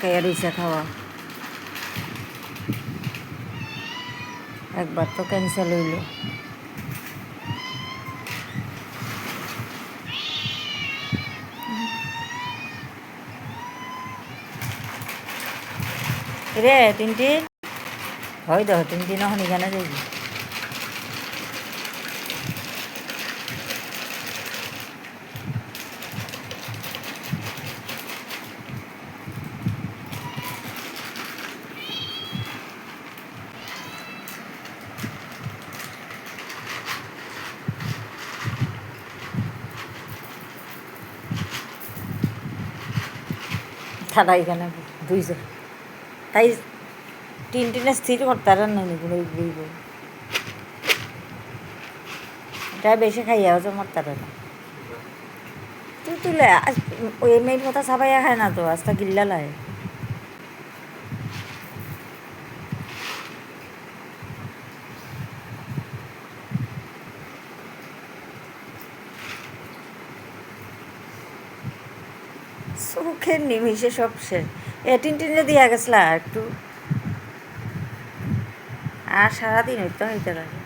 আটকাইয়া রইছে খাওয়া। একবার তো ক্যান্সেল হইল। রে টিনটিন হয় দেখ টিনটিন এখন এখানে যাবি। তারা এখানে দুইজন তাই টিনটিনে স্থির করতে নাই বইব এটা বেশি খাইয়া হচ্ছে মরতারে না। তুই তুলে ওই মেয়ের কথা সাবাইয়া খায় না তো আস্তা গিল্লা লাগে। চোখের নিমিষে সব শেষ। টিনটিনে দিয়া গেছিলা একটু আর সারাদিন হইতে হইতে লাগে।